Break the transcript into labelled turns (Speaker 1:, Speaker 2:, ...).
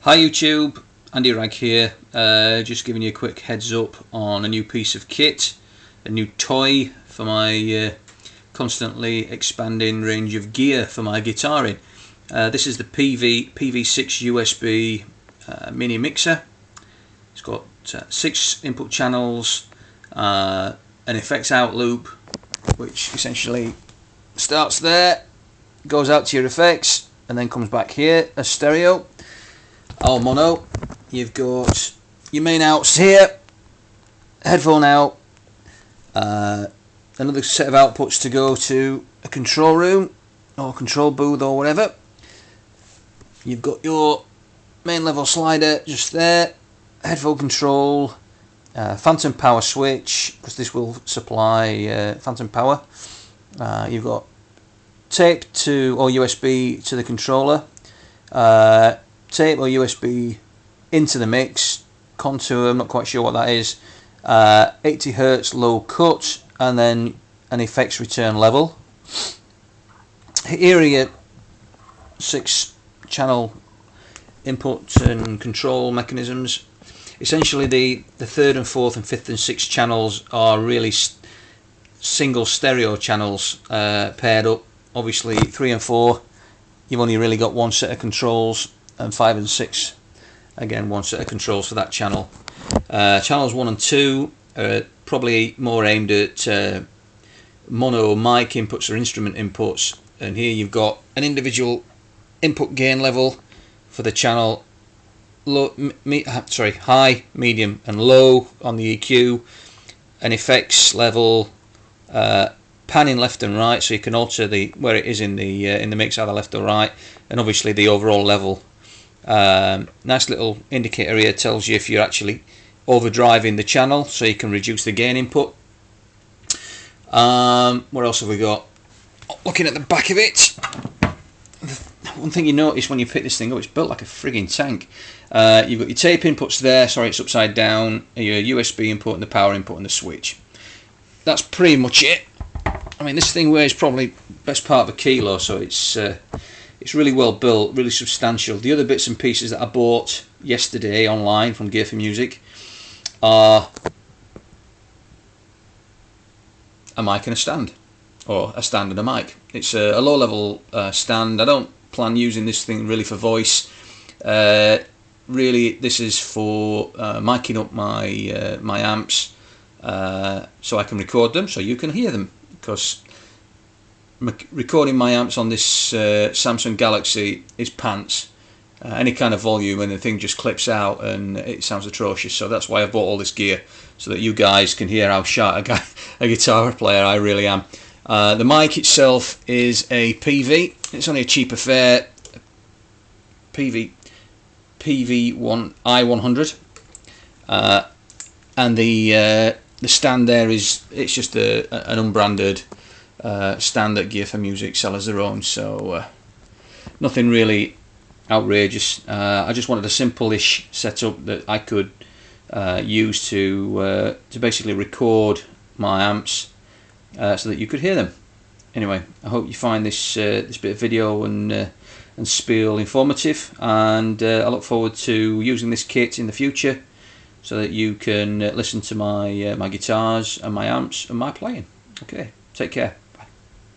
Speaker 1: Hi YouTube, Andy Rag here, just giving you a quick heads up on a new piece of kit, a new toy for my constantly expanding range of gear for my guitaring. This is the Peavey PV6 USB mini mixer. It's got 6 input channels, an effects out loop which essentially starts there, goes out to your effects and then comes back here as stereo. All mono. You've got your main outs here, headphone out, another set of outputs to go to a control room or control booth or whatever. You've got your main level slider just there, headphone control, phantom power switch because this will supply phantom power. You've got tape to or USB to the controller. Tape or USB into the mix, contour, I'm not quite sure what that is, 80 Hz low cut, and then an effects return level. Here are your 6 channel input and control mechanisms. Essentially the 3rd and 4th and 5th and 6th channels are really single stereo channels paired up. Obviously 3 and 4 you've only really got one set of controls, and 5 and 6 again one set of controls for that channel. Channels 1 and 2 are probably more aimed at mono mic inputs or instrument inputs, and here you've got an individual input gain level for the channel high, medium and low on the EQ, an effects level, panning left and right so you can alter where it is in the mix, either left or right, and obviously the overall level. Nice little indicator here, tells you if you're actually overdriving the channel so you can reduce the gain input. What else have we got? Looking at the back of it, one thing you notice when you pick this thing up, it's built like a frigging tank. You've got your tape inputs there, sorry it's upside down, your USB input and the power input and the switch. That's pretty much it. I mean, this thing weighs probably best part of a kilo, so it's really well built, really substantial. The other bits and pieces that I bought yesterday online from Gear for Music are a mic and a stand, or a stand and a mic. It's a low level stand. I don't plan using this thing really for voice. Really this is for miking up my my amps so I can record them so you can hear them, because recording my amps on this Samsung Galaxy is pants. Any kind of volume and the thing just clips out and it sounds atrocious. So that's why I bought all this gear, so that you guys can hear how sharp a guitar player I really am. The mic itself is a Peavey. It's only a cheap affair. Peavey PV I100, and the stand there it's just an unbranded stand that Gear for Music sell as their own, so nothing really outrageous. I just wanted a simple-ish setup that I could use to basically record my amps so that you could hear them. Anyway, I hope you find this this bit of video and spiel informative, and I look forward to using this kit in the future so that you can listen to my my guitars and my amps and my playing. Okay, take care.